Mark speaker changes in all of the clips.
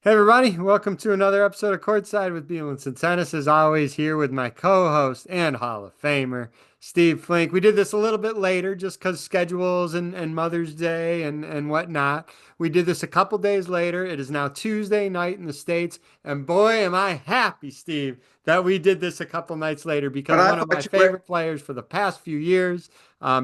Speaker 1: Hey everybody, welcome to another episode of Courtside with Beilinson Tennis. As always, here with my co-host and Hall of Famer, Steve Flink. We did this a little bit later just because schedules and Mother's Day and whatnot. We did this a couple days later. It is now Tuesday night in the States, and boy, am I happy, Steve, that we did this a couple nights later
Speaker 2: But
Speaker 1: because
Speaker 2: I
Speaker 1: one of my
Speaker 2: thought you were,
Speaker 1: favorite players for the past few years,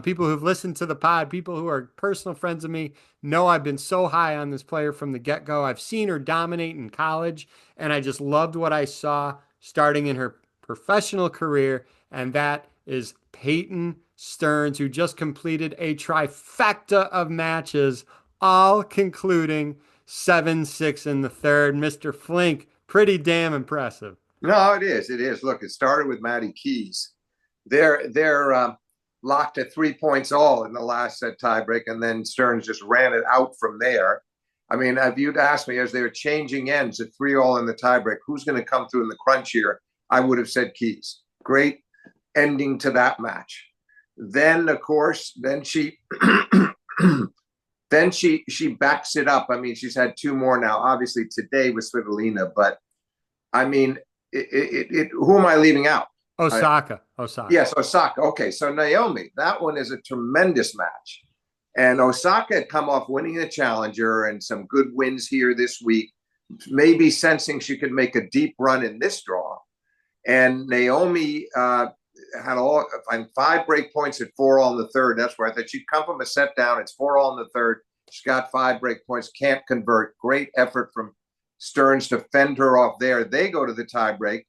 Speaker 1: people who've listened to the pod, people who are personal friends of me, know I've been so high on this player from the get-go. I've seen her dominate in college, and I just loved what I saw starting in her professional career, and that is Peyton Stearns, who just completed a trifecta of matches, all concluding 7-6 in the third. Mr. Flink, pretty damn impressive.
Speaker 2: no, it is. It is. Look, it started with Maddie Keys. They're locked at 3 points all in the last set tiebreak, and then Stearns just ran it out from there. I mean, if you'd asked me as they were changing ends at 3-all in the tiebreak, who's going to come through in the crunch here? I would have said Keys. Great ending to that match. Then, of course, then she then she backs it up. I mean, she's had two more now. Obviously, today was Svitolina, but I mean, who am I leaving out?
Speaker 1: Osaka.
Speaker 2: Yes, Osaka. Okay, so Naomi, that one is a tremendous match. And Osaka had come off winning the challenger and some good wins here this week, maybe sensing she could make a deep run in this draw. And Naomi had five break points at 4-all in the third. That's where I thought she'd come from a set down. It's 4-all in the third. She's got five break points, can't convert. Great effort from Stearns to fend her off there. They go to the tiebreak,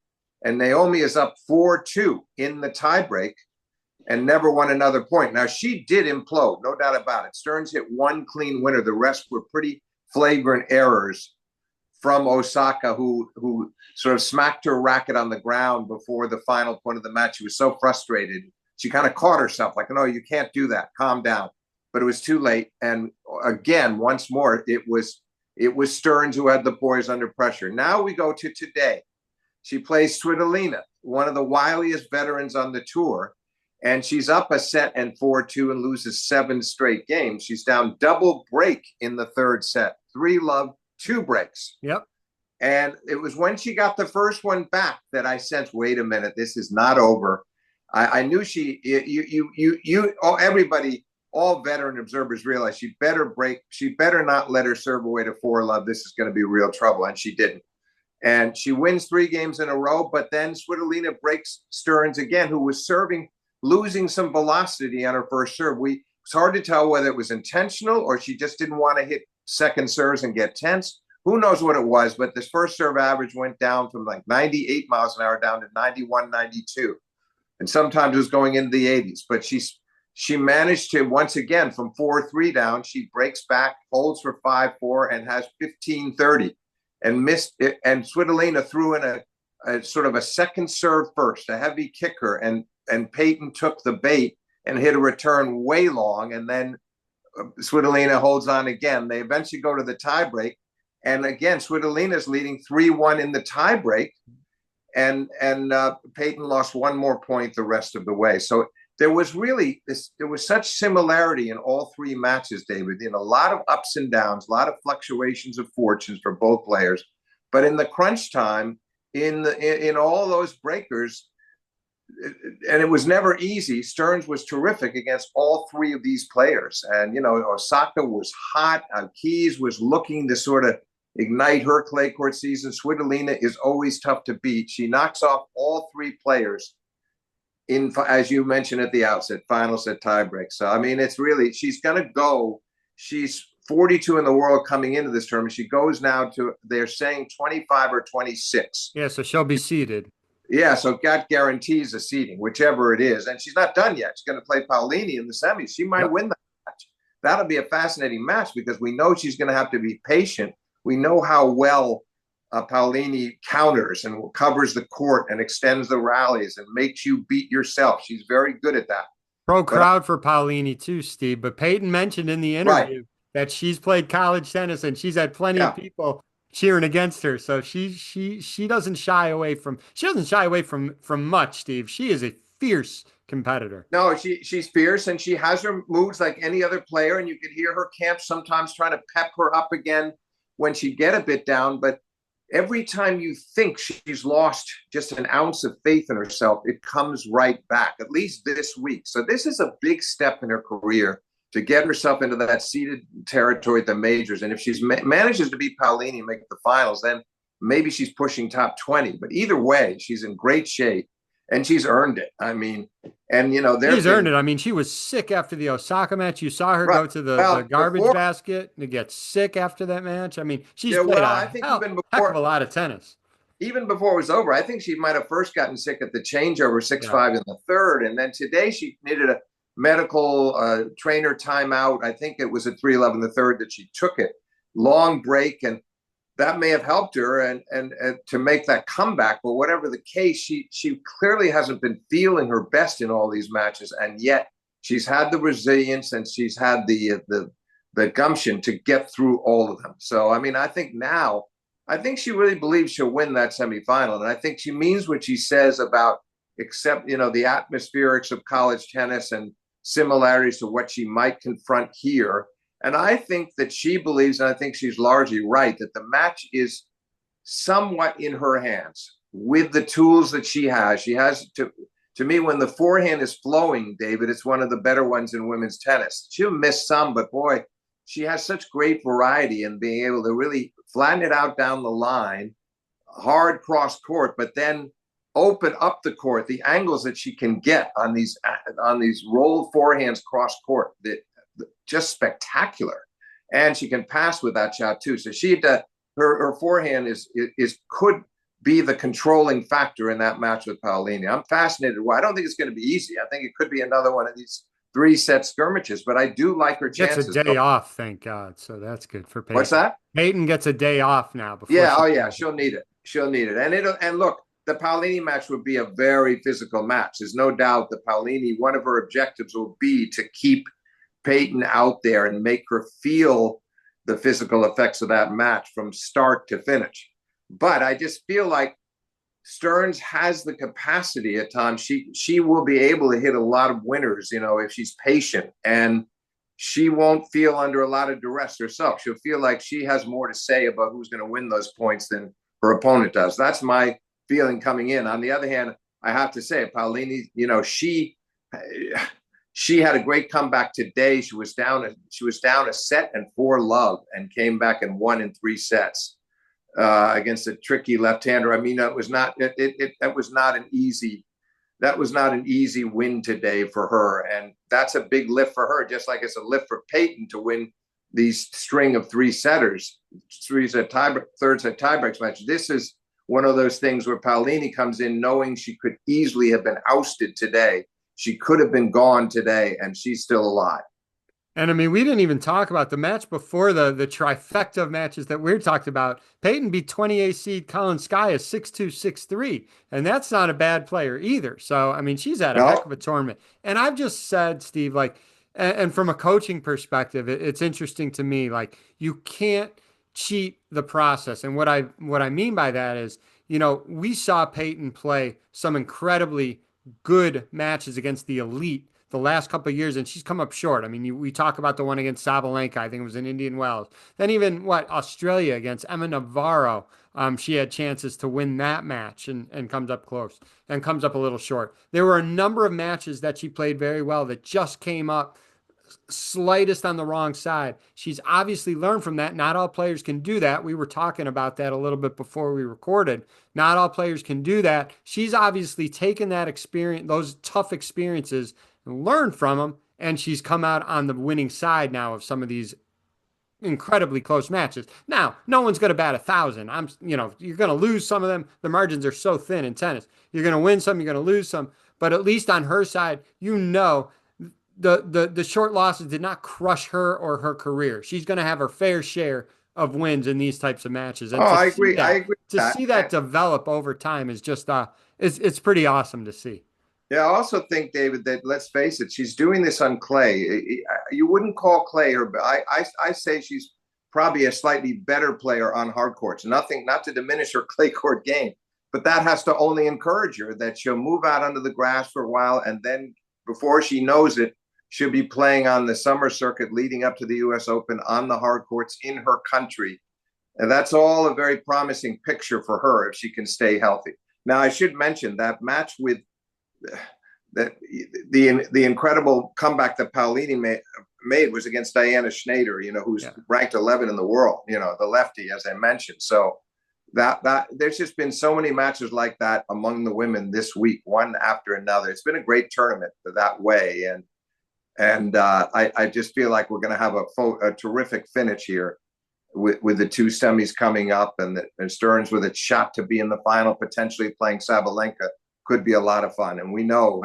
Speaker 2: and Naomi is up 4-2 in the tiebreak and never won another point. Now, she did implode, no doubt about it. Stearns hit one clean winner. The rest were pretty flagrant errors from Osaka, who sort of smacked her racket on the ground before the final point of the match. She was so frustrated. She kind of caught herself like, no, you can't do that. Calm down. But it was too late. And again, once more, it was Stearns who had the poise under pressure. Now we go to today. She plays Svitolina, one of the wiliest veterans on the tour, and she's up a set and 4-2 and loses 7 straight games. She's down double break in the third set. 3-love, 2 breaks.
Speaker 1: Yep.
Speaker 2: And it was when she got the first one back that I sensed, wait a minute, this is not over. I knew everybody, all veteran observers realized she better not let her serve away to 4-love. This is going to be real trouble. And she didn't. And she wins 3 games in a row, but then Svitolina breaks Stearns again, who was serving, losing some velocity on her first serve. It's hard to tell whether it was intentional or she just didn't want to hit second serves and get tense. Who knows what it was, but this first serve average went down from like 98 miles an hour down to 91, 92. And sometimes it was going into the 80s. But she managed to, once again, from 4-3 down, she breaks back, holds for 5-4, and has 15-30. And missed it, and Svitolina threw in a sort of a second serve first, a heavy kicker, and Peyton took the bait and hit a return way long, and then Svitolina holds on again. They eventually go to the tiebreak, and again Svitolina's leading 3-1 in the tiebreak, and Peyton lost one more point the rest of the way. So there was such similarity in all 3 matches, David, in a lot of ups and downs, a lot of fluctuations of fortunes for both players. But in the crunch time, in all those breakers, and it was never easy, Stearns was terrific against all 3 of these players. And, Osaka was hot. Keys was looking to sort of ignite her clay court season. Svitolina is always tough to beat. She knocks off all 3 players in, as you mentioned at the outset, final set tiebreak. So, I mean, she's going to go. She's 42 in the world coming into this tournament. She goes now to, they're saying 25 or 26.
Speaker 1: Yeah, so she'll be seated.
Speaker 2: Yeah, so that guarantees a seeding, whichever it is. And she's not done yet. She's going to play Paolini in the semis. She might win that match. That'll be a fascinating match because we know she's going to have to be patient. We know how well Paolini counters and covers the court and extends the rallies and makes you beat yourself. She's very good at that.
Speaker 1: Pro crowd for Paolini too, Steve. But Peyton mentioned in the interview that she's played college tennis and she's had plenty of people cheering against her. So she doesn't shy away from much, Steve. She is a fierce competitor.
Speaker 2: No, she's fierce and she has her moods like any other player, and you could hear her camp sometimes trying to pep her up again. when she'd get a bit down, but every time you think she's lost just an ounce of faith in herself, it comes right back, at least this week. So this is a big step in her career to get herself into that seeded territory at the majors. And if she manages to beat Paolini and make the finals, then maybe she's pushing top 20. But either way, she's in great shape. And she's earned it. I mean, and
Speaker 1: she's earned it. I mean, she was sick after the Osaka match. You saw her
Speaker 2: right,
Speaker 1: go to the garbage basket and get sick after that match. I mean, she's played
Speaker 2: I think even before,
Speaker 1: heck of a lot of tennis.
Speaker 2: Even before it was over, I think she might have first gotten sick at the changeover 6-5 in the third. And then today she needed a medical trainer timeout. I think it was at 3:11 the third that she took it. Long break, and that may have helped her and to make that comeback. But whatever the case, she clearly hasn't been feeling her best in all these matches, and yet she's had the resilience and she's had the gumption to get through all of them. So I mean, I think she really believes she'll win that semifinal, and I think she means what she says about the atmospherics of college tennis and similarities to what she might confront here. And I think that she believes, and I think she's largely right, that the match is somewhat in her hands with the tools that she has. She has to me, when the forehand is flowing, David, it's one of the better ones in women's tennis. She'll miss some, but boy, she has such great variety in being able to really flatten it out down the line, hard cross court, but then open up the court, the angles that she can get on these rolled forehands cross court. Just spectacular, and she can pass with that shot too. So her forehand could be the controlling factor in that match with Paolini. I'm fascinated. Well, I don't think it's going to be easy. I think it could be another one of these 3-set skirmishes, but I do like her chances.
Speaker 1: Gets a day off, thank God. So that's good for Peyton.
Speaker 2: What's that?
Speaker 1: Peyton gets a day off now.
Speaker 2: She'll need it. And look, the Paolini match would be a very physical match. There's no doubt that Paolini, one of her objectives will be to keep Peyton out there and make her feel the physical effects of that match from start to finish. But I just feel like Stearns has the capacity at times. She will be able to hit a lot of winners, if she's patient, and she won't feel under a lot of duress herself. She'll feel like she has more to say about who's going to win those points than her opponent does. That's my feeling coming in. On the other hand, I have to say, Paolini, she had a great comeback today. She was down a set and 4-love and came back and won in 3 sets against a tricky left-hander. I mean, that was not an easy win today for her, and that's a big lift for her. Just like it's a lift for Peyton to win these string of 3-setters, 3-set third set tiebreaks match. This is one of those things where Paolini comes in knowing she could easily have been ousted today. She could have been gone today, and she's still alive.
Speaker 1: And I mean, we didn't even talk about the match before the trifecta of matches that we're talked about. Peyton beat 28 seed Colin Skye 6-2, 6-3. And that's not a bad player either. So, I mean, she's had a heck of a tournament. And I've just said, Steve, and from a coaching perspective, it's interesting to me, you can't cheat the process. And what I mean by that is, we saw Peyton play some incredibly good matches against the elite the last couple of years, and she's come up short. I mean, we talk about the one against Sabalenka, I think it was in Indian Wells. Then even Australia against Emma Navarro, she had chances to win that match and comes up close and comes up a little short. There were a number of matches that she played very well that just came up slightest on the wrong side. She's obviously learned from that. Not all players can do that. We were talking about that a little bit before we recorded. Not all players can do that. She's obviously taken that experience, those tough experiences, and learned from them, and she's come out on the winning side now of some of these incredibly close matches. Now, no one's going to bat 1,000. You're going to lose some of them. The margins are so thin in tennis. You're going to win some, you're going to lose some. But at least on her side, the short losses did not crush her or her career. She's going to have her fair share of wins in these types of matches. And
Speaker 2: I agree.
Speaker 1: To see that develop over time is just it's pretty awesome to see.
Speaker 2: Yeah, I also think, David, that let's face it, she's doing this on clay. You wouldn't call clay her, but I say she's probably a slightly better player on hard courts. Not to diminish her clay court game, but that has to only encourage her that she'll move out onto the grass for a while, and then before she knows it, she'll be playing on the summer circuit leading up to the U.S. Open on the hard courts in her country. And that's all a very promising picture for her if she can stay healthy. Now, I should mention that match with that the incredible comeback that made was against Diana Schneider, who's
Speaker 1: Yeah.
Speaker 2: ranked 11 in the world, the lefty, as I mentioned. So that there's just been so many matches like that among the women this week, one after another. It's been a great tournament that way, and I just feel like we're going to have a terrific finish here with the two semis coming up, and Stearns with a shot to be in the final, potentially playing Sabalenka, could be a lot of fun. And we know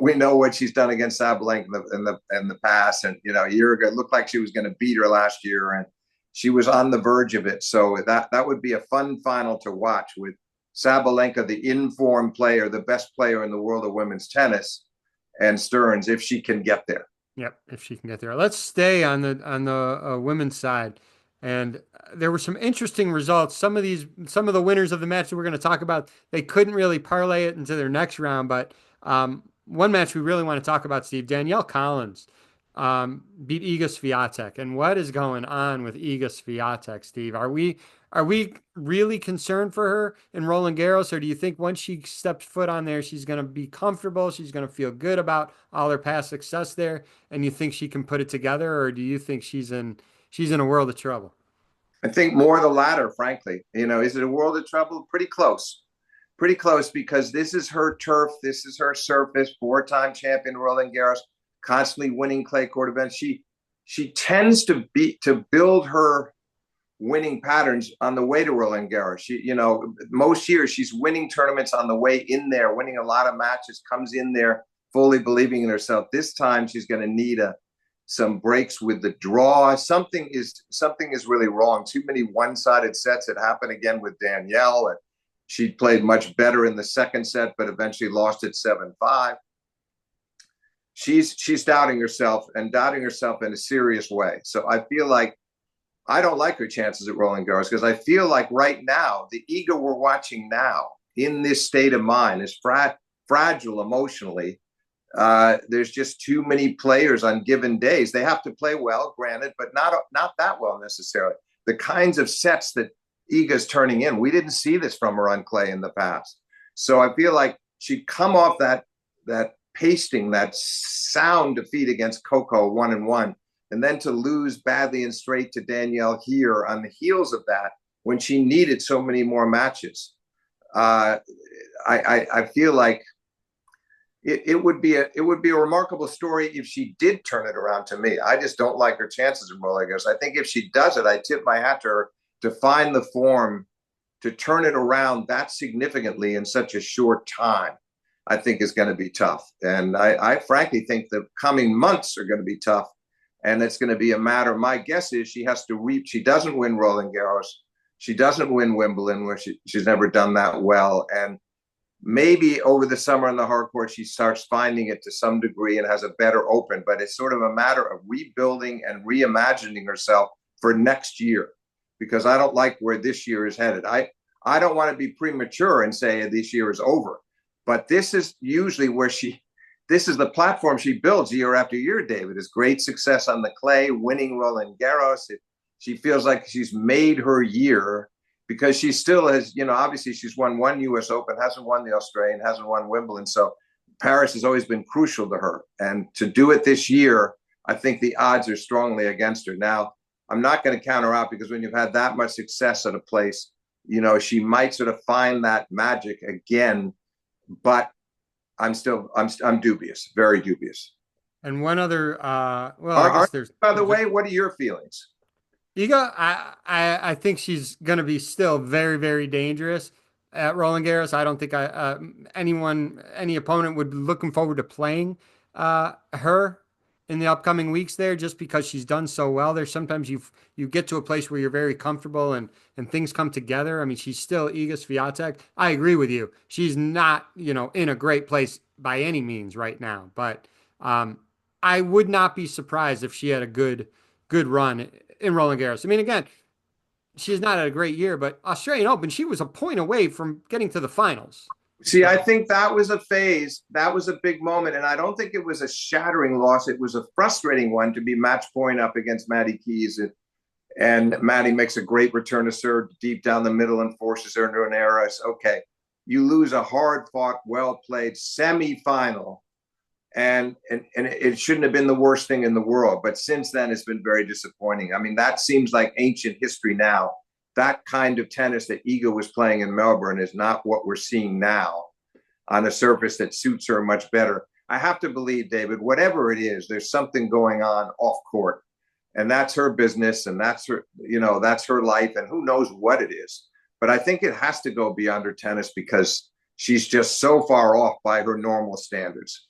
Speaker 2: we know what she's done against Sabalenka in the past. And a year ago, it looked like she was going to beat her last year, and she was on the verge of it. So that would be a fun final to watch, with Sabalenka, the informed player, the best player in the world of women's tennis, and Stearns, if she can get there.
Speaker 1: Yep, if she can get there. Let's stay on the women's side. And there were some interesting results. Some of the winners of the match that we're going to talk about, they couldn't really parlay it into their next round. But one match we really want to talk about, Steve, Danielle Collins beat Iga Swiatek. And what is going on with Iga Swiatek, Steve? Are we really concerned for her in Roland Garros, or do you think once she steps foot on there, she's going to be comfortable, she's going to feel good about all her past success there, and you think she can put it together, or do you think she's in a world of trouble?
Speaker 2: I think more the latter, frankly. Is it a world of trouble? Pretty close, because this is her turf, this is her surface. Four-time champion Roland Garros, constantly winning clay court events. She tends to build her winning patterns on the way to Roland Garros. Most years she's winning tournaments on the way in there, winning a lot of matches, comes in there fully believing in herself. This time she's going to need some breaks with the draw. Something is really wrong. Too many one-sided sets. It happened again with Danielle, and she played much better in the second set, but eventually lost it 7-5. She's doubting herself, and doubting herself in a serious way. So I feel like I don't like her chances at Roland Garros, because I feel like right now, the Iga we're watching now in this state of mind is fragile emotionally. There's just too many players on given days. They have to play well, granted, but not that well necessarily. The kinds of sets that Iga's turning in, we didn't see this from her on clay in the past. So I feel like she'd come off that pasting, that sound defeat against Coco 1-1, and then to lose badly and straight to Danielle here on the heels of that, when she needed so many more matches. I feel like it would be a remarkable story if she did turn it around. To me, I just don't like her chances in Roland Garros. I think if she does it, I tip my hat to her to find the form to turn it around that significantly in such a short time. I think is going to be tough, and I frankly think the coming months are going to be tough. And it's going to be a matter. My guess is she has to reap. She doesn't win Roland Garros. She doesn't win Wimbledon, where she's never done that well. And maybe over the summer on the hard court, she starts finding it to some degree and has a better open. But it's sort of a matter of rebuilding and reimagining herself for next year, because I don't like where this year is headed. I don't want to be premature and say this year is over. But this is usually where this is the platform she builds year after year, David, is great success on the clay, winning Roland Garros. She feels like she's made her year, because she still has, obviously she's won one U.S. Open, hasn't won the Australian, hasn't won Wimbledon. So Paris has always been crucial to her. And to do it this year, I think the odds are strongly against her. Now, I'm not going to count her out, because when you've had that much success at a place, she might sort of find that magic again. But I'm dubious, very dubious.
Speaker 1: And one other, I guess there's.
Speaker 2: By the way, what are your feelings?
Speaker 1: Iga, I think she's going to be still very, very dangerous at Roland Garros. I don't think any opponent would be looking forward to playing her in the upcoming weeks there, just because she's done so well there. Sometimes you get to a place where you're very comfortable and things come together. I mean, she's still Iga Swiatek. I agree with you. She's not, in a great place by any means right now, but I would not be surprised if she had a good run in Roland Garros. I mean, again, she's not had a great year, but Australian Open, she was a point away from getting to the finals.
Speaker 2: See, I think that was a phase. That was a big moment. And I don't think it was a shattering loss. It was a frustrating one to be match point up against Maddie Keys And Maddie makes a great return to serve deep down the middle and forces her into an error. It's okay. You lose a hard fought, well played semifinal. And it shouldn't have been the worst thing in the world. But since then, it's been very disappointing. I mean, that seems like ancient history now. That kind of tennis that Iga was playing in Melbourne is not what we're seeing now on a surface that suits her much better. I have to believe, David, whatever it is, there's something going on off court. And that's her business, and that's her, that's her life, and who knows what it is. But I think it has to go beyond her tennis because she's just so far off by her normal standards.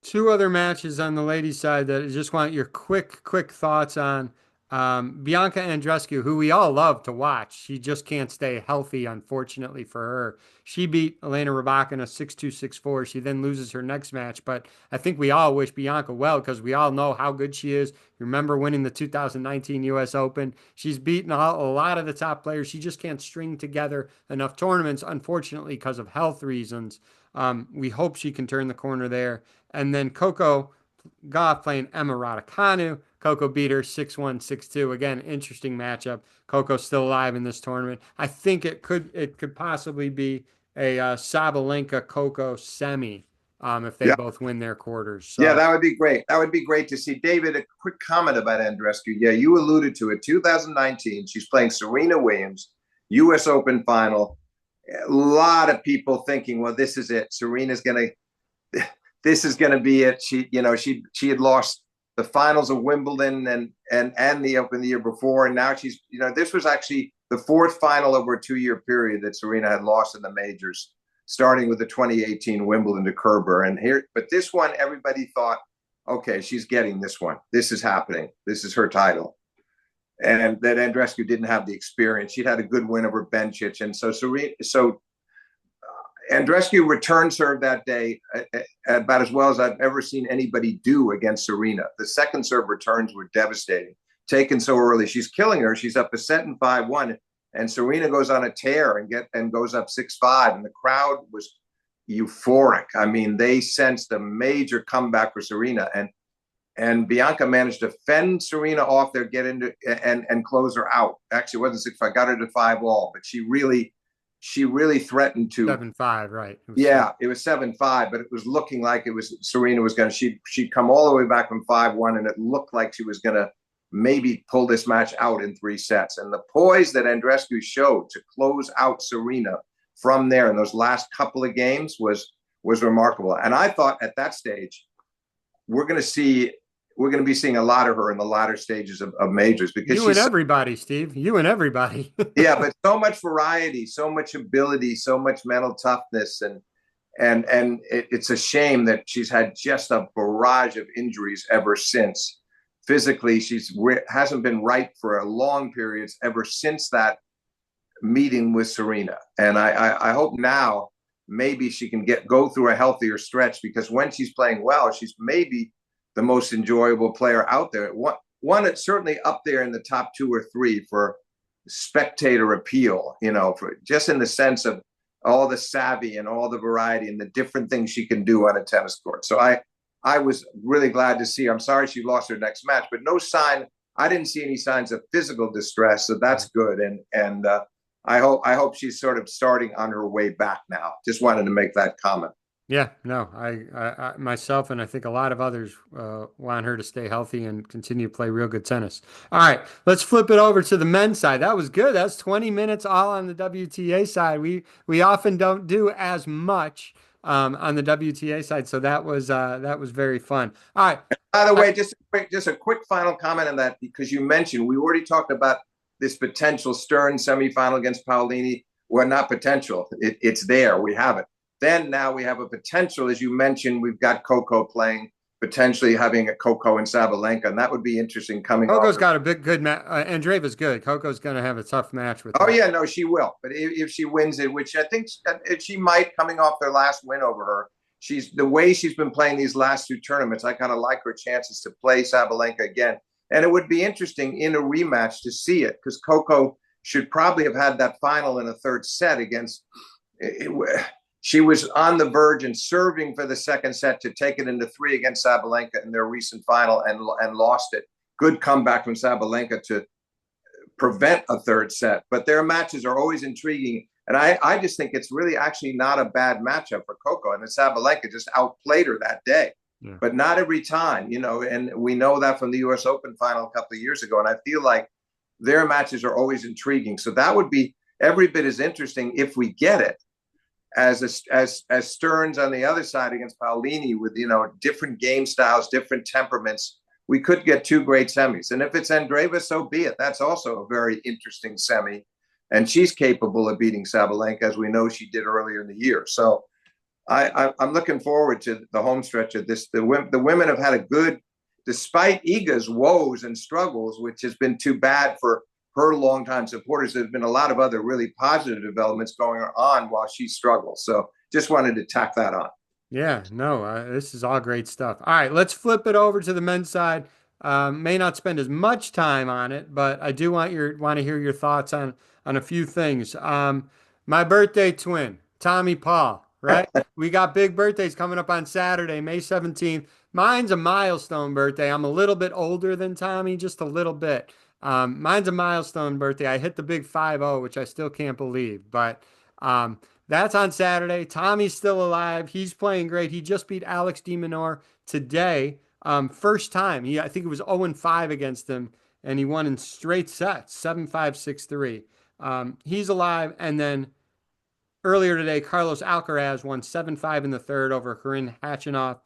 Speaker 1: Two other matches on the ladies' side that I just want your quick thoughts on. Bianca Andreescu, who we all love to watch. She just can't stay healthy, unfortunately for her. She beat Elena Rybakina 6-2, 6-4. She then loses her next match, but I think we all wish Bianca well because we all know how good she is. Remember winning the 2019 U.S. Open. She's beaten a lot of the top players. She just can't string together enough tournaments, unfortunately, because of health reasons. We hope she can turn the corner there. And then Coco Gauff playing Emma Raducanu. Coco beat her 6-1, 6-2. Again, interesting matchup. Coco's still alive in this tournament. I think it could possibly be a Sabalenka Coco semi if they
Speaker 2: Yeah.
Speaker 1: both win their quarters.
Speaker 2: Yeah,
Speaker 1: So
Speaker 2: that would be great. That would be great to see. David, a quick comment about Andreescu. Yeah, you alluded to it. 2019, she's playing Serena Williams, U.S. Open final. A lot of people thinking, well, this is it. This is gonna be it. She had lost the finals of Wimbledon and the Open the year before, and now this was actually the fourth final over a 2-year period that Serena had lost in the majors, starting with the 2018 Wimbledon to Kerber. But this one, everybody thought, okay, she's getting this one. This is happening. This is her title. And that Andreescu didn't have the experience. She'd had a good win over Bencic, and so Andreescu returned serve that day about as well as I've ever seen anybody do against Serena. The second serve returns were devastating, taken so early. She's killing her. She's up a set in 5-1, and Serena goes on a tear and goes up 6-5, and the crowd was euphoric. I mean, they sensed a major comeback for Serena, and Bianca managed to fend Serena off there, get into and close her out. Actually, it wasn't 6-5, got her to 5-all, but she really threatened to
Speaker 1: 7-5, right?
Speaker 2: It was 7-5, but it was looking like Serena was going to she'd come all the way back from 5-1, and it looked like she was going to maybe pull this match out in 3 sets. And the poise that Andreescu showed to close out Serena from there in those last couple of games was remarkable. And I thought at that stage we're going to be seeing a lot of her in the latter stages of majors because
Speaker 1: you and everybody, Steve. You and everybody.
Speaker 2: Yeah, but so much variety, so much ability, so much mental toughness, and it's a shame that she's had just a barrage of injuries ever since. Physically, hasn't been right for a long periods ever since that meeting with Serena. And I hope now maybe she can go through a healthier stretch, because when she's playing well, she's maybe the most enjoyable player out there. One that's certainly up there in the top 2 or 3 for spectator appeal, for just in the sense of all the savvy and all the variety and the different things she can do on a tennis court. So I was really glad to see her. I'm sorry she lost her next match, but I didn't see any signs of physical distress, so that's good. And I hope she's sort of starting on her way back now. Just wanted to make that comment.
Speaker 1: Yeah, no, I myself and I think a lot of others want her to stay healthy and continue to play real good tennis. All right, let's flip it over to the men's side. That was good. That's 20 minutes all on the WTA side. We often don't do as much on the WTA side, so that was very fun. All right.
Speaker 2: By the way, just a quick final comment on that, because you mentioned we already talked about this potential Stearns semifinal against Paolini. Well, not potential. It's there. We have it. Then now we have a potential, as you mentioned, we've got Coco playing, potentially having a Coco and Sabalenka, and that would be interesting coming
Speaker 1: Coco's got a big good match. Andreeva's good. Coco's going to have a tough match with her.
Speaker 2: Oh, yeah, no, she will. But if she wins it, which I think she might, coming off their last win over her, the way she's been playing these last 2 tournaments, I kind of like her chances to play Sabalenka again. And it would be interesting in a rematch to see it, because Coco should probably have had that final in a 3rd set against she was on the verge and serving for the 2nd set to take it into 3 against Sabalenka in their recent final and lost it. Good comeback from Sabalenka to prevent a third set. But their matches are always intriguing. And I just think it's really actually not a bad matchup for Coco. And Sabalenka just outplayed her that day.
Speaker 1: Yeah.
Speaker 2: But not every time, and we know that from the U.S. Open final a couple of years ago. And I feel like their matches are always intriguing. So that would be every bit as interesting if we get it as Stearns on the other side against Paolini with, different game styles, different temperaments. We could get two great semis. And if it's Andreeva, so be it. That's also a very interesting semi. And she's capable of beating Sabalenka, as we know she did earlier in the year. So I'm looking forward to the home stretch of this. The women have had a good, despite Iga's woes and struggles, which has been too bad for her longtime supporters. There's been a lot of other really positive developments going on while she struggles. So just wanted to tack that on.
Speaker 1: Yeah, no, this is all great stuff. All right, let's flip it over to the men's side. May not spend as much time on it, but I do want to hear your thoughts on a few things. My birthday twin, Tommy Paul, right? We got big birthdays coming up on Saturday, May 17th. Mine's a milestone birthday. I'm a little bit older than Tommy, just a little bit. Mine's a milestone birthday. I hit the big 5-0, which I still can't believe, but that's on Saturday. Tommy's still alive. He's playing great. He just beat Alex de Minaur today. First time. I think it was 0-5 against him, and he won in straight sets, 7-5, 6-3. He's alive. And then earlier today, Carlos Alcaraz won 7-5 in the third over Karin Khachanov.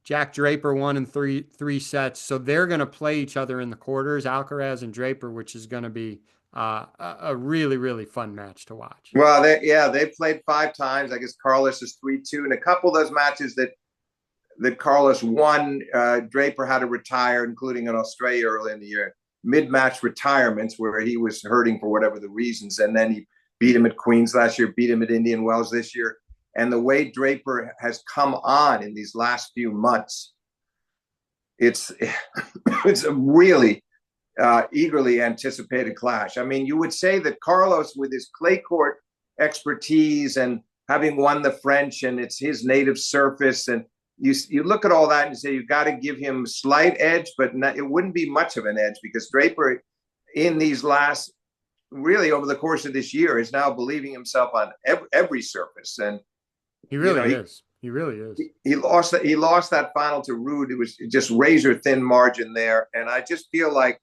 Speaker 1: Jack Draper won in three sets. So they're going to play each other in the quarters, Alcaraz and Draper, which is going to be a really, really fun match to watch.
Speaker 2: Well, they played 5 times. I guess Carlos is 3-2. And a couple of those matches that Carlos won, Draper had to retire, including in Australia early in the year. Mid-match retirements where he was hurting for whatever the reasons. And then he beat him at Queens last year, beat him at Indian Wells this year. And the way Draper has come on in these last few months, it's a really eagerly anticipated clash. I mean, you would say that Carlos, with his clay court expertise and having won the French, and it's his native surface, and you look at all that and say you've got to give him a slight edge, but it wouldn't be much of an edge because Draper, in these last, really over the course of this year, is now believing himself on every surface. And
Speaker 1: he really is. He really is.
Speaker 2: He lost that final to Ruud. It was just razor thin margin there, and I just feel like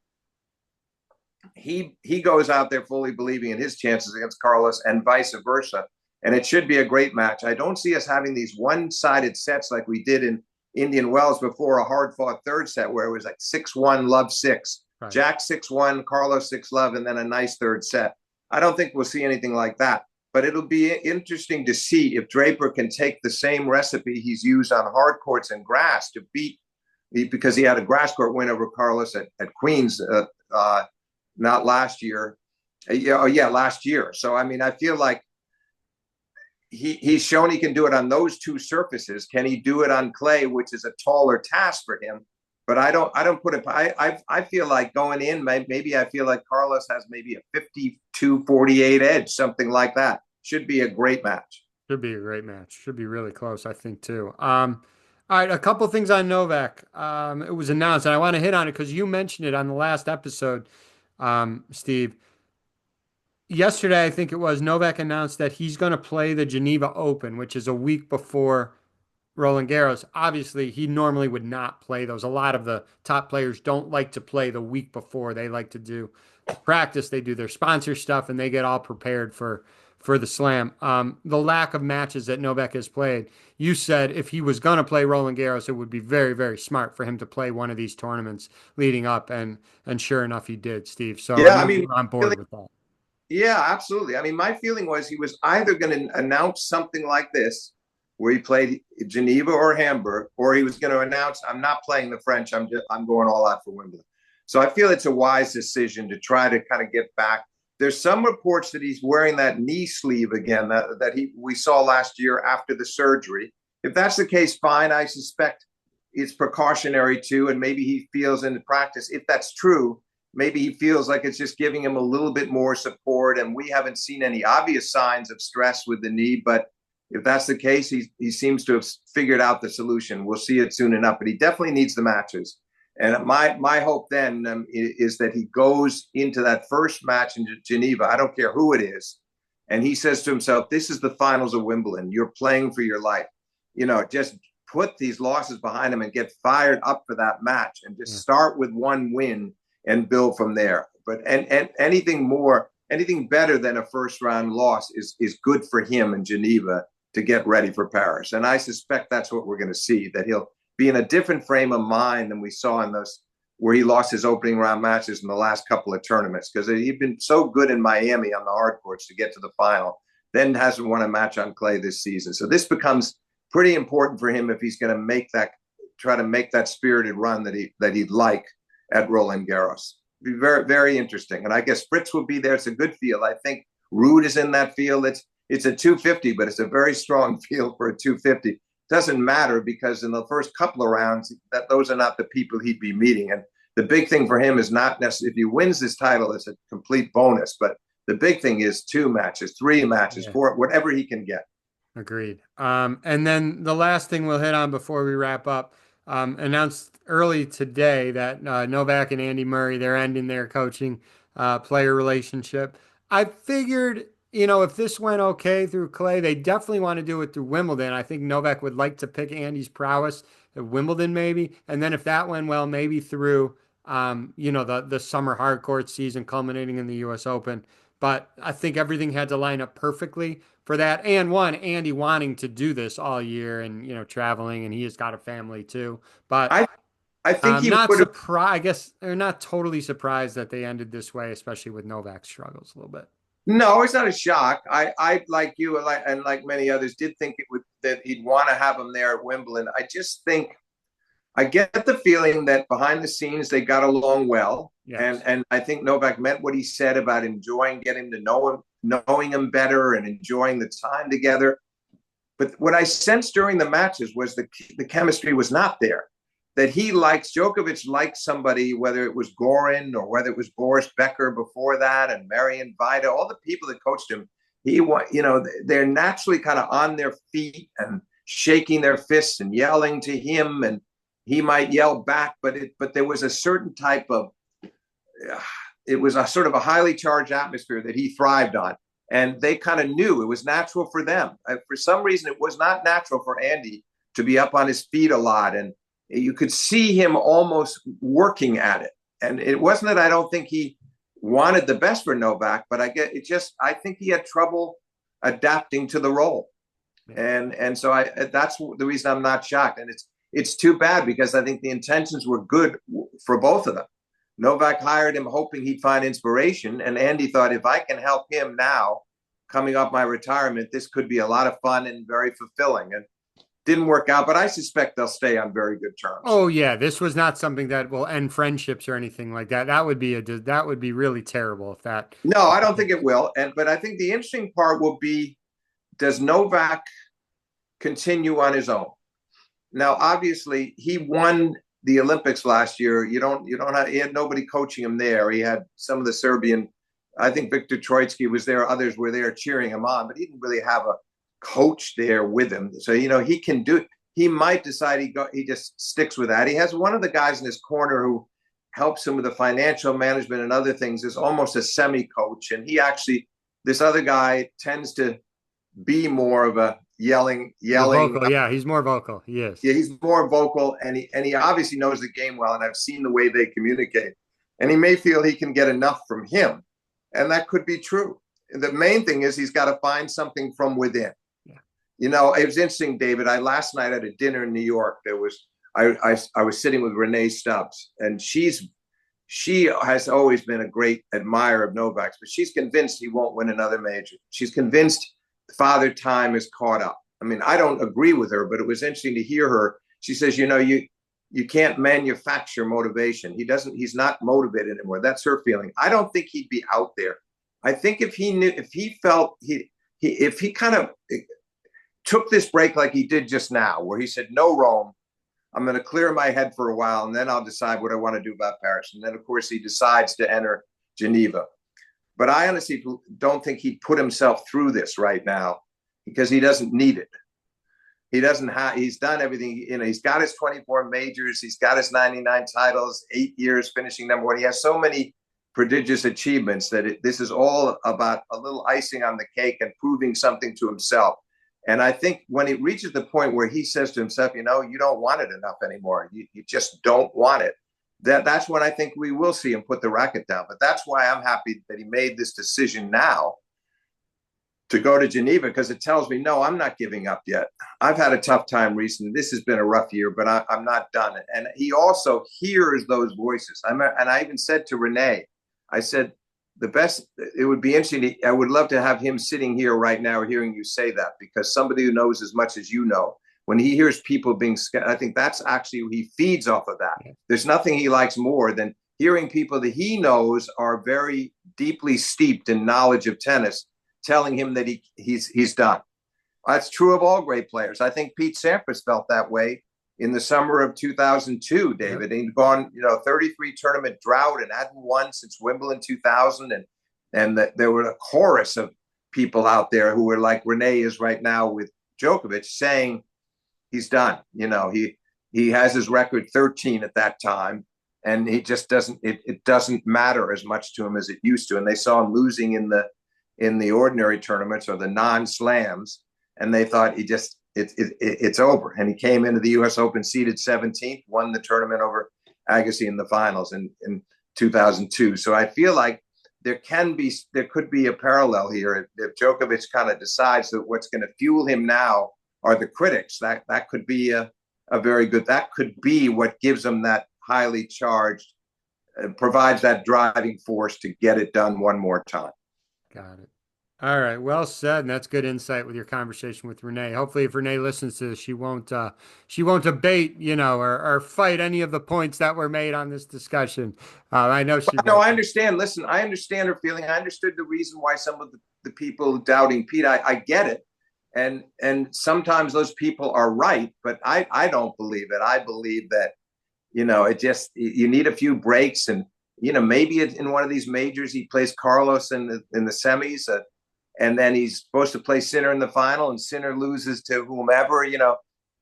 Speaker 2: he goes out there fully believing in his chances against Carlos, and vice versa. And it should be a great match. I don't see us having these one-sided sets like we did in Indian Wells before, a hard-fought third set where it was like 6-1, love 6. Right. Jack 6-1, Carlos 6-love, and then a nice third set. I don't think we'll see anything like that. But it'll be interesting to see if Draper can take the same recipe he's used on hard courts and grass to beat, because he had a grass court win over Carlos at Queens, not last year. Last year. So, I mean, I feel like he's shown he can do it on those two surfaces. Can he do it on clay, which is a taller task for him? But I don't put it. I feel like going in, maybe I feel like Carlos has maybe a 52-48 edge, something like that. Should be a great match.
Speaker 1: Should be a great match. Should be really close, I think, too. All right, a couple things on Novak. It was announced, and I want to hit on it because you mentioned it on the last episode, Steve. Yesterday, I think it was, Novak announced that he's going to play the Geneva Open, which is a week before Roland Garros. Obviously, he normally would not play those. A lot of the top players don't like to play the week before. They like to do practice. They do their sponsor stuff, and they get all prepared for the Slam. The lack of matches that Novak has played, you said if he was going to play Roland Garros, it would be very, very smart for him to play one of these tournaments leading up, and sure enough, he did, Steve. So
Speaker 2: yeah, I mean,
Speaker 1: I'm on board with that.
Speaker 2: Yeah, absolutely. I mean, my feeling was he was either going to announce something like this, where he played Geneva or Hamburg, or he was going to announce, I'm not playing the French, I'm going all out for Wimbledon. So I feel it's a wise decision to try to kind of get back. There's some reports that he's wearing that knee sleeve again that we saw last year after the surgery. If that's the case, fine. I suspect it's precautionary too, and maybe he feels in practice, if that's true, maybe he feels like it's just giving him a little bit more support, and we haven't seen any obvious signs of stress with the knee. But if that's the case, he seems to have figured out the solution. We'll see it soon enough, but he definitely needs the matches. And my hope then is that he goes into that first match in Geneva. I don't care who it is, and he says to himself, "This is the finals of Wimbledon. You're playing for your life. Just put these losses behind him and get fired up for that match, and just
Speaker 1: Yeah.
Speaker 2: start with one win and build from there. But and anything better than a first round loss is good for him in Geneva to get ready for Paris. And I suspect that's what we're going to see, that he'll be in a different frame of mind than we saw in those where he lost his opening round matches in the last couple of tournaments, because he'd been so good in Miami on the hard courts to get to the final, then hasn't won a match on clay this season. So this becomes pretty important for him if he's going to try to make that spirited run that he'd like at Roland Garros. Be very, very interesting. And I guess Fritz will be there. It's a good field. I think Ruud is in that field. It's a 250, but it's a very strong field for a 250. Doesn't matter, because in the first couple of rounds, those are not the people he'd be meeting. And the big thing for him is not necessarily if he wins this title, it's a complete bonus. But the big thing is 2 matches, 3 matches, 4, whatever he can get.
Speaker 1: Agreed. And then the last thing we'll hit on before we wrap up, announced early today that Novak and Andy Murray, they're ending their coaching player relationship. I figured, if this went okay through clay, they definitely want to do it through Wimbledon. I think Novak would like to pick Andy's prowess at Wimbledon, maybe. And then if that went well, maybe through, the summer hard court season culminating in the U.S. Open. But I think everything had to line up perfectly for that. And Andy wanting to do this all year and, traveling, and he has got a family too. But
Speaker 2: I I think
Speaker 1: I'm
Speaker 2: he
Speaker 1: not
Speaker 2: would have.
Speaker 1: surprised. I guess they're not totally surprised that they ended this way, especially with Novak's struggles a little bit.
Speaker 2: No, it's not a shock. I like you and like many others did think it would that he'd want to have him there at Wimbledon. I just think I get the feeling that behind the scenes they got along well, and
Speaker 1: Yes.
Speaker 2: and I think Novak meant what he said about enjoying getting to know him, knowing him better, and enjoying the time together. But what I sensed during the matches was the chemistry was not there. That he likes Djokovic likes somebody, whether it was Goran or whether it was Boris Becker before that, and Marian Vida, all the people that coached him. They're naturally kind of on their feet and shaking their fists and yelling to him, and he might yell back, but there was a certain type of it was a sort of a highly charged atmosphere that he thrived on. And they kind of knew it was natural for them. For some reason, it was not natural for Andy to be up on his feet a lot. And you could see him almost working at it. And it wasn't that I don't think he wanted the best for Novak, but I think he had trouble adapting to the role. And so that's the reason I'm not shocked. And it's too bad, because I think the intentions were good for both of them. Novak hired him hoping he'd find inspiration, and Andy thought, if I can help him now, coming up my retirement, this could be a lot of fun and very fulfilling. And didn't work out, but I suspect they'll stay on very good terms.
Speaker 1: Oh yeah, this was not something that will end friendships or anything like that. That would be really terrible if that.
Speaker 2: No, I don't think it will. But I think the interesting part will be, does Novak continue on his own? Now, obviously, he won the Olympics last year. He had nobody coaching him there. He had some of the Serbian, I think Viktor Troitsky was there. Others were there cheering him on, but he didn't really have a coach there with him. So, he can do it. He might decide he just sticks with that. He has one of the guys in his corner who helps him with the financial management and other things, is almost a semi-coach. And this other guy tends to be more of a yelling.
Speaker 1: Vocal, yeah, he's more vocal. He is.
Speaker 2: Yeah, he's more vocal, and he obviously knows the game well, and I've seen the way they communicate. And he may feel he can get enough from him, and that could be true. The main thing is he's got to find something from within. Yeah. It was interesting, David. Last night at a dinner in New York, I was sitting with Renee Stubbs, and she has always been a great admirer of Novak's, but she's convinced he won't win another major. She's convinced Father Time is caught up. I mean, I don't agree with her, but it was interesting to hear her. She says, you can't manufacture motivation. He's not motivated anymore. That's her feeling. I don't think he'd be out there. I think if he kind of took this break like he did just now, where he said, no, Rome, I'm going to clear my head for a while, and then I'll decide what I want to do about Paris. And then, of course, he decides to enter Geneva. But I honestly don't think he'd put himself through this right now, because he doesn't need it. he doesn't have. He's done everything. He's got his 24 majors. He's got his 99 titles. 8 years finishing number one. He has so many prodigious achievements that this is all about a little icing on the cake and proving something to himself. And I think when it reaches the point where he says to himself, you don't want it enough anymore. You just don't want it. That's when I think we will see him put the racket down. But that's why I'm happy that he made this decision now to go to Geneva, because it tells me, no, I'm not giving up yet. I've had a tough time recently. This has been a rough year, but I'm not done. And he also hears those voices. And I even said to Renee, I said, it would be interesting. I would love to have him sitting here right now hearing you say that, because somebody who knows as much as you know, when he hears people being scared, I think that's actually, he feeds off of that. There's nothing he likes more than hearing people that he knows are very deeply steeped in knowledge of tennis telling him that he's done. That's true of all great players. I think Pete Sampras felt that way in the summer of 2002, David. Yep. He'd gone, 33 tournament drought and hadn't won since Wimbledon 2000. And there were a chorus of people out there who were like Renee is right now with Djokovic, saying he's done. He has his record 13 at that time, and he just doesn't, it doesn't matter as much to him as it used to. And they saw him losing in the ordinary tournaments or the non-slams, and they thought it's over. And he came into the U.S. Open seeded 17th, won the tournament over Agassi in the finals in 2002. So I feel like there could be a parallel here if Djokovic kind of decides that what's going to fuel him now are the critics. That could be a very good. That could be what gives him that highly charged, provides that driving force to get it done one more time.
Speaker 1: Got it. All right. Well said. And that's good insight with your conversation with Renee. Hopefully if Renee listens to this, she won't debate, or fight any of the points that were made on this discussion. I know she
Speaker 2: No, I understand. Listen, I understand her feeling. I understood the reason why some of the people doubting Pete. I get it. And sometimes those people are right, but I don't believe it. I believe that, you need a few breaks, and maybe in one of these majors, he plays Carlos in the semis, and then he's supposed to play Sinner in the final, and Sinner loses to whomever.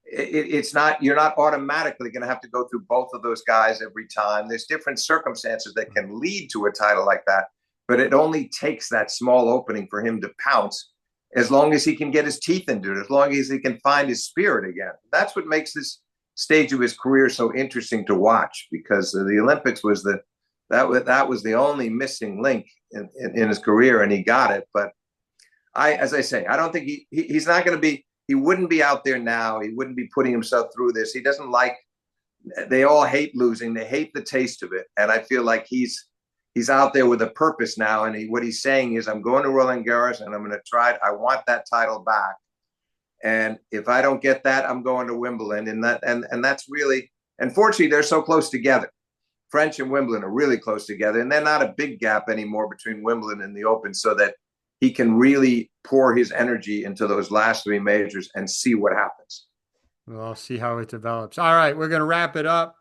Speaker 2: It's not, you're not automatically going to have to go through both of those guys every time. There's different circumstances that can lead to a title like that, but it only takes that small opening for him to pounce, as long as he can get his teeth into it, as long as he can find his spirit again. That's what makes this stage of his career so interesting to watch, because the Olympics was that was the only missing link in his career, and he got it. But as I say, I don't think he's not going to be. He wouldn't be out there now. He wouldn't be putting himself through this. He doesn't like. They all hate losing. They hate the taste of it, and I feel like he's out there with a purpose now. And what he's saying is, I'm going to Roland Garros, and I'm going to try it. I want that title back. And if I don't get that, I'm going to Wimbledon. And that's really, unfortunately, they're so close together. French and Wimbledon are really close together, and they're not a big gap anymore between Wimbledon and the Open, so that he can really pour his energy into those last three majors and see what happens.
Speaker 1: Well, I'll see how it develops. All right, we're going to wrap it up.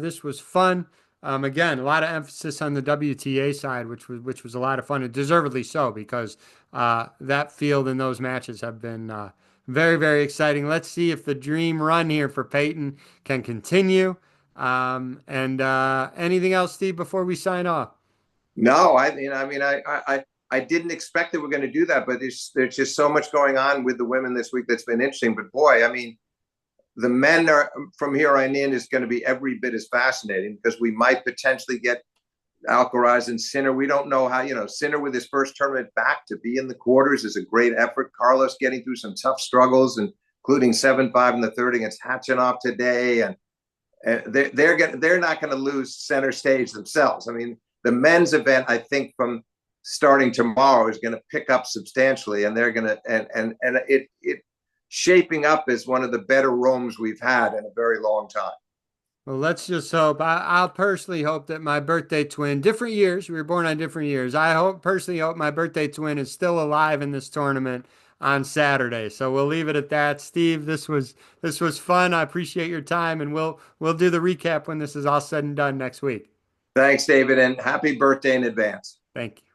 Speaker 1: This was fun. Again, a lot of emphasis on the WTA side, which was a lot of fun, and deservedly so, because that field and those matches have been very, very exciting. Let's see if the dream run here for Peyton can continue. And anything else, Steve, before we sign off?
Speaker 2: No, I didn't expect that we're going to do that, but there's just so much going on with the women this week that's been interesting. But boy, the men are from here on in is going to be every bit as fascinating, because we might potentially get Alcaraz and Sinner. We don't know how, Sinner with his first tournament back to be in the quarters is a great effort. Carlos getting through some tough struggles, including 7-5 in the third against Hachinov today. And they're not going to lose center stage themselves. The men's event, I think, from starting tomorrow is going to pick up substantially, and they're going to, and it shaping up as one of the better Romes we've had in a very long time.
Speaker 1: Well, let's just hope. I'll personally hope that my birthday twin, different years, we were born on different years. Personally hope my birthday twin is still alive in this tournament on Saturday. So we'll leave it at that. Steve, this was fun. I appreciate your time, and we'll do the recap when this is all said and done next week.
Speaker 2: Thanks, David, and happy birthday in advance.
Speaker 1: Thank you.